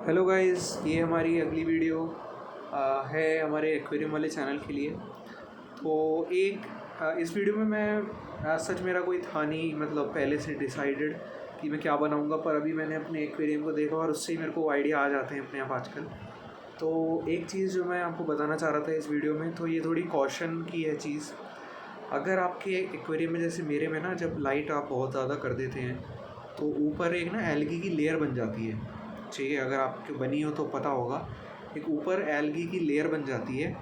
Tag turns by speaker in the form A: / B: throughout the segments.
A: Hello guys, ये हमारी अगली वीडियो है हमारे एक्वेरियम वाले चैनल के लिए। तो इस वीडियो में मैं सच मेरा कोई था नहीं, मतलब पहले से डिसाइडेड कि मैं क्या बनाऊंगा, पर अभी मैंने अपने एक्वेरियम को देखा और उससे ही मेरे को आइडिया आ जाते हैं अपने आप आजकल। तो एक चीज़ जो मैं आपको बताना चाह रहा था इस वीडियो में, तो ये थोड़ी कॉशन की है चीज़। अगर आपके एक्वेरियम में, जैसे मेरे में ना, जब लाइट आप बहुत ज़्यादा कर देते हैं तो ऊपर एक ना एल्गी की लेयर बन जाती है। चाहिए, अगर आपके बनी हो तो पता होगा, एक ऊपर एल्गी की लेयर बन जाती है।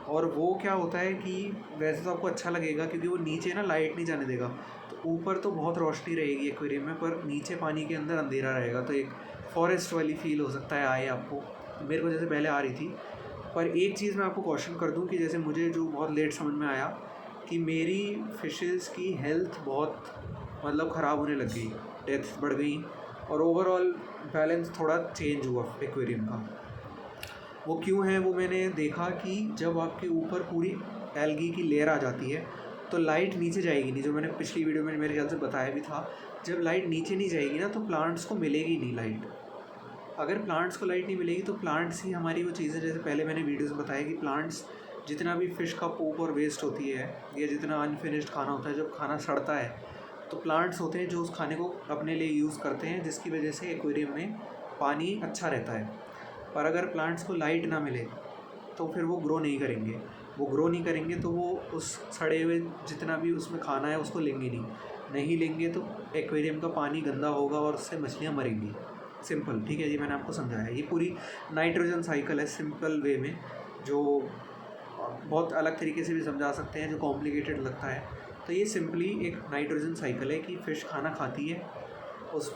A: और वो क्या होता है कि वैसे तो आपको अच्छा लगेगा क्योंकि वो नीचे ना लाइट नहीं जाने देगा। तो ऊपर तो बहुत रोशनी रहेगी एक्वेरियम में, पर नीचे पानी के अंदर अंधेरा रहेगा। तो एक फॉरेस्ट वाली फील हो सकता है आए आपको, मेरे को जैसे पहले आ रही थी। पर एक चीज़ मैं आपको क्वेश्चन कर दूं कि जैसे मुझे जो बहुत लेट समझ में आया कि मेरी फ़िशेज़ की हेल्थ बहुत मतलब ख़राब होने लग गई, डेथ्स बढ़ गई और ओवरऑल बैलेंस थोड़ा चेंज हुआ एक्वेरियम का। वो क्यों है, वो मैंने देखा कि जब आपके ऊपर पूरी एल्गी की लेयर आ जाती है तो लाइट नीचे जाएगी नहीं, जो मैंने पिछली वीडियो में मेरे ख्याल से बताया भी था। जब लाइट नीचे नहीं जाएगी ना, तो प्लांट्स को मिलेगी नहीं लाइट। अगर प्लांट्स को लाइट नहीं मिलेगी तो प्लांट्स ही हमारी वो चीज़ें, जैसे पहले मैंने वीडियोस में बताया कि प्लांट्स जितना भी फ़िश का पोप और वेस्ट होती है या जितना अनफिनिश्ड खाना होता है, जब खाना सड़ता है तो प्लांट्स होते हैं जो उस खाने को अपने लिए यूज़ करते हैं, जिसकी वजह से एक्वेरियम में पानी अच्छा रहता है। पर अगर प्लांट्स को लाइट ना मिले तो फिर वो ग्रो नहीं करेंगे। वो ग्रो नहीं करेंगे तो वो उस सड़े हुए जितना भी उसमें खाना है उसको लेंगे नहीं लेंगे तो एक्वेरियम का पानी गंदा होगा और उससे मछलियाँ मरेंगी। सिंपल, ठीक है, ये मैंने आपको समझाया। ये पूरी नाइट्रोजन साइकिल है सिंपल वे में, जो बहुत अलग तरीके से भी समझा सकते हैं, जो कॉम्प्लिकेटेड लगता है। तो ये सिंपली एक नाइट्रोजन साइकिल है कि फ़िश खाना खाती है,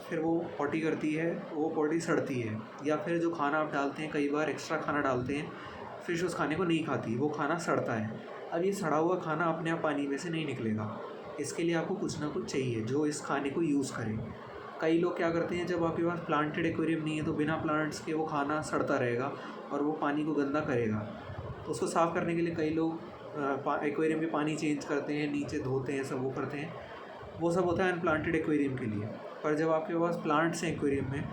A: फिर वो पॉटी करती है, वो पॉटी सड़ती है, या फिर जो खाना आप डालते हैं, कई बार एक्स्ट्रा खाना डालते हैं, फ़िश उस खाने को नहीं खाती, वो खाना सड़ता है। अब ये सड़ा हुआ खाना अपने आप पानी में से नहीं निकलेगा, इसके लिए आपको कुछ ना कुछ चाहिए जो इस खाने को यूज़ करे। कई लोग क्या करते हैं, जब आपके पास प्लांटेड एक्वेरियम नहीं है तो बिना प्लांट्स के वो खाना सड़ता रहेगा और वो पानी को गंदा करेगा। तो उसको साफ़ करने के लिए कई लोग एक्वेरियम में पानी चेंज करते हैं, नीचे धोते हैं, सब वो करते हैं। वो सब होता है अनप्लांटेड एक्वेरियम के लिए। पर जब आपके पास प्लांट्स हैं एक्वेरियम में,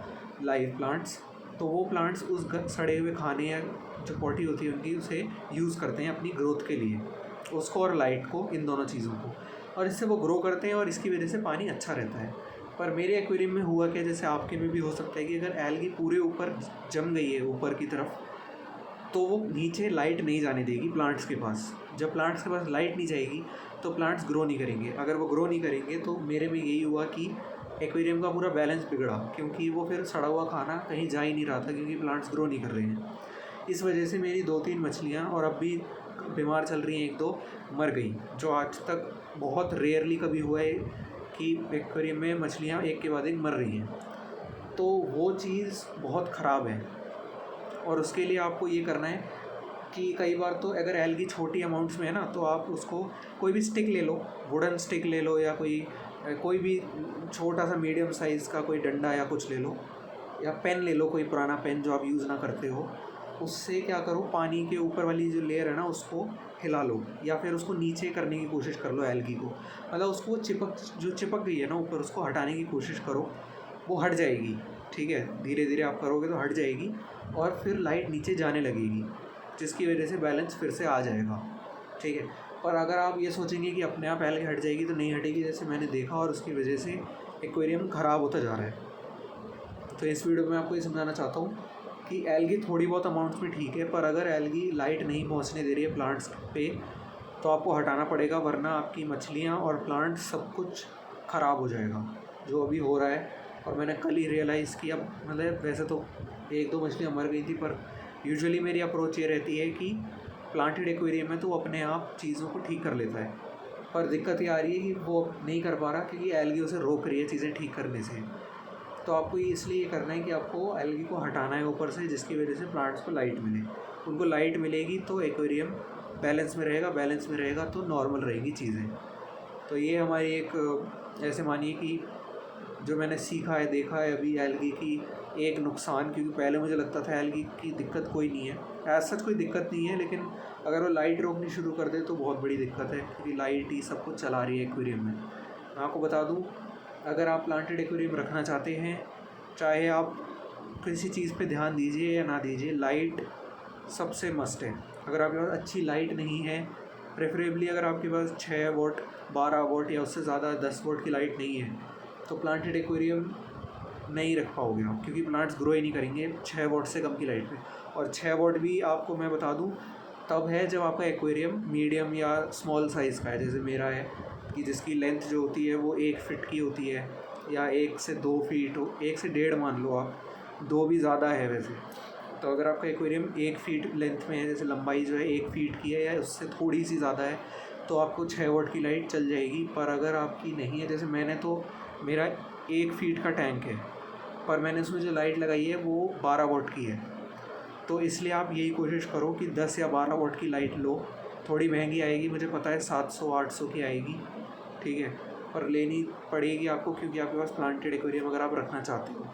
A: लाइव प्लांट्स, तो वो प्लांट्स उस सड़े हुए खाने या जो पॉटी होती है उनकी, उसे यूज़ करते हैं अपनी ग्रोथ के लिए, उसको और लाइट को, इन दोनों चीज़ों को, और इससे वो ग्रो करते हैं और इसकी वजह से पानी अच्छा रहता है। पर मेरे एक्वेरियम में हुआ क्या, जैसे आपके में भी हो सकता है कि अगर एल्गी पूरे ऊपर जम गई है ऊपर की तरफ, तो वो नीचे लाइट नहीं जाने देगी प्लांट्स के पास। जब प्लांट्स के पास लाइट नहीं जाएगी तो प्लांट्स ग्रो नहीं करेंगे। अगर वो ग्रो नहीं करेंगे तो मेरे में यही हुआ कि एक्वेरियम का पूरा बैलेंस बिगड़ा, क्योंकि वो फिर सड़ा हुआ खाना कहीं जा ही नहीं रहा था, क्योंकि प्लांट्स ग्रो नहीं कर रहे हैं। इस वजह से मेरी 2-3 मछलियाँ, और अब भी बीमार चल रही हैं 1-2, मर गई, जो आज तक बहुत रेयरली कभी हुआ है कि एक्वेरियम में मछलियाँ एक के बाद एक मर रही हैं। तो वो चीज़ बहुत ख़राब है। और उसके लिए आपको ये करना है कि कई बार तो अगर एल्गी छोटी अमाउंट्स में है ना, तो आप उसको कोई भी स्टिक ले लो, वुडन स्टिक ले लो, या कोई भी छोटा सा मीडियम साइज़ का कोई डंडा या कुछ ले लो, या पेन ले लो, कोई पुराना पेन जो आप यूज़ ना करते हो। उससे क्या करो, पानी के ऊपर वाली जो लेयर है ना उसको हिला लो, या फिर उसको नीचे करने की कोशिश कर लो एल्गी को, मतलब उसको चिपक गई है ना ऊपर, उसको हटाने की कोशिश करो, वो हट जाएगी। ठीक है, धीरे धीरे आप करोगे तो हट जाएगी और फिर लाइट नीचे जाने लगेगी, जिसकी वजह से बैलेंस फिर से आ जाएगा। ठीक है, और अगर आप ये सोचेंगे कि अपने आप एल्गी हट जाएगी, तो नहीं हटेगी, जैसे मैंने देखा, और उसकी वजह से एक्वेरियम ख़राब होता जा रहा है। तो इस वीडियो में आपको ये समझाना चाहता हूँ कि एल्गी थोड़ी बहुत अमाउंट्स में ठीक है, पर अगर एल्गी लाइट नहीं पहुँचने दे रही है प्लांट्स पे, तो आपको हटाना पड़ेगा, वरना आपकी मछलियाँ और प्लांट्स सब कुछ ख़राब हो जाएगा, जो अभी हो रहा है। और मैंने कल ही रियलाइज़ किया, मतलब वैसे तो 1-2 मछलियाँ मर गई थी, पर यूजुअली मेरी अप्रोच ये रहती है कि प्लांटेड एक्वेरियम में तो वो अपने आप चीज़ों को ठीक कर लेता है। पर दिक्कत ये आ रही है कि वो नहीं कर पा रहा, क्योंकि एल्गी उसे रोक रही है चीज़ें ठीक करने से। तो आपको ये इसलिए करना है कि आपको एल्गी को हटाना है ऊपर से, जिसकी वजह से प्लांट्स को लाइट मिले। उनको लाइट मिलेगी तो एक्वेरियम बैलेंस में रहेगा, बैलेंस में रहेगा तो नॉर्मल रहेगी चीज़ें। तो ये हमारी एक, ऐसे मानिए कि जो मैंने सीखा है, देखा है अभी एल्गी की एक नुकसान, क्योंकि पहले मुझे लगता था एल्गी की दिक्कत कोई नहीं है, ऐसा सच कोई दिक्कत नहीं है, लेकिन अगर वो लाइट रोकनी शुरू कर दे तो बहुत बड़ी दिक्कत है, क्योंकि लाइट ही सब कुछ चला रही है एक्वेरियम में। मैं आपको बता दूं, अगर आप प्लांटेड एक्वेरियम रखना चाहते हैं, चाहे आप किसी चीज़ पे ध्यान दीजिए या ना दीजिए, लाइट सबसे मस्ट है। अगर आपके पास अच्छी लाइट नहीं है, प्रेफरेबली अगर आपके पास 6 वॉट 12 वॉट या उससे ज़्यादा 10 वॉट की लाइट नहीं है, तो प्लांटेड एक्वेरियम नहीं रख पाओगे आप, क्योंकि प्लांट्स ग्रो ही नहीं करेंगे 6 वॉट से कम की लाइट पे। और 6 वॉट भी आपको मैं बता दूं तब है जब आपका एक्वेरियम मीडियम या स्मॉल साइज़ का है, जैसे मेरा है कि जिसकी लेंथ जो होती है वो 1 फीट की होती है, या 1 से 2 फीट, 1 से 1.5 मान लो आप, 2 भी ज़्यादा है वैसे। तो अगर आपका एक्वेरियम 1 फीट लेंथ में है, जैसे लंबाई जो है 1 फीट की है या उससे थोड़ी सी ज़्यादा है, तो आपको 6 वॉट की लाइट चल जाएगी। पर अगर आपकी नहीं है, जैसे मैंने तो मेरा 1 फीट का टैंक है, पर मैंने उसमें जो लाइट लगाई है वो 12 वॉट की है, तो इसलिए आप यही कोशिश करो कि 10 या 12 वॉट की लाइट लो। थोड़ी महंगी आएगी, मुझे पता है 700-800 की आएगी, ठीक है, पर लेनी पड़ेगी आपको, क्योंकि आपके पास प्लांटेड एक्वेरियम अगर आप रखना चाहते हो।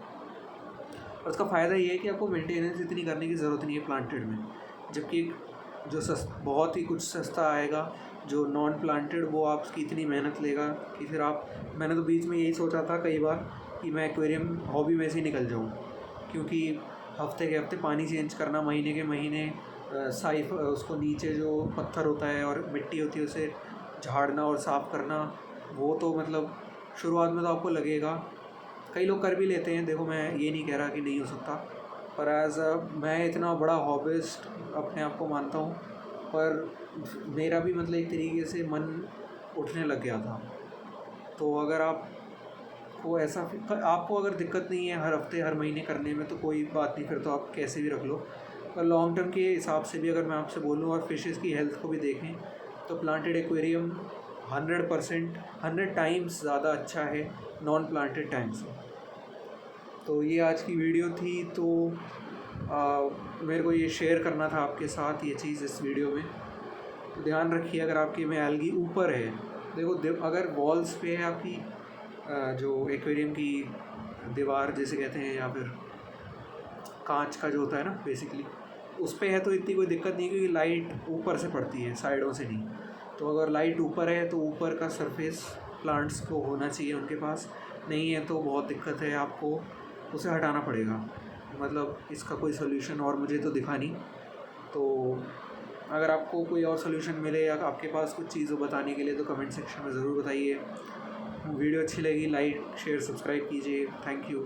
A: और उसका फ़ायदा ये है कि आपको मेंटेनेंस इतनी करने की ज़रूरत नहीं है प्लांटेड में, जबकि जो बहुत ही कुछ सस्ता आएगा जो नॉन प्लांटेड, वो आपकी इतनी मेहनत लेगा कि फिर मैंने तो बीच में यही सोचा था कई बार कि मैं एक्वेरियम हॉबी में से ही निकल जाऊँ, क्योंकि हफ्ते के हफ्ते पानी चेंज करना, महीने के महीने साइफ उसको नीचे जो पत्थर होता है और मिट्टी होती है उसे झाड़ना और साफ़ करना, वो तो मतलब शुरुआत में तो आपको लगेगा। कई लोग कर भी लेते हैं, देखो मैं ये नहीं कह रहा कि नहीं हो सकता, पर मैं इतना बड़ा हॉबिस्ट अपने आप को मानता हूँ, पर मेरा भी मतलब एक तरीके से मन उठने लग गया था। तो अगर आपको आपको अगर दिक्कत नहीं है हर हफ्ते हर महीने करने में, तो कोई बात नहीं, फिर तो आप कैसे भी रख लो। पर लॉन्ग टर्म के हिसाब से भी अगर मैं आपसे बोलूँ और फिशेस की हेल्थ को भी देखें, तो प्लांटेड एक्वेरियम 100% 100 टाइम्स ज़्यादा अच्छा है नॉन प्लांटेड टैंक से। तो ये आज की वीडियो थी, तो मेरे को ये शेयर करना था आपके साथ ये चीज़ इस वीडियो में। तो ध्यान रखिए, अगर आपके में एल्गी ऊपर है, देखो अगर वॉल्स पे है आपकी जो एक्वेरियम की दीवार जैसे कहते हैं, या फिर कांच का जो होता है ना बेसिकली, उस पे है तो इतनी कोई दिक्कत नहीं, क्योंकि लाइट ऊपर से पड़ती है, साइडों से नहीं। तो अगर लाइट ऊपर है तो ऊपर का सरफेस प्लांट्स को होना चाहिए उनके पास, नहीं है तो बहुत दिक्कत है, आपको उसे हटाना पड़ेगा। मतलब इसका कोई सोल्यूशन और मुझे तो दिखा नहीं। तो अगर आपको कोई और सोल्यूशन मिले या आपके पास कुछ चीज़ों बताने के लिए, तो कमेंट सेक्शन में ज़रूर बताइए। वीडियो अच्छी लगी लाइक शेयर सब्सक्राइब कीजिए। Thank you.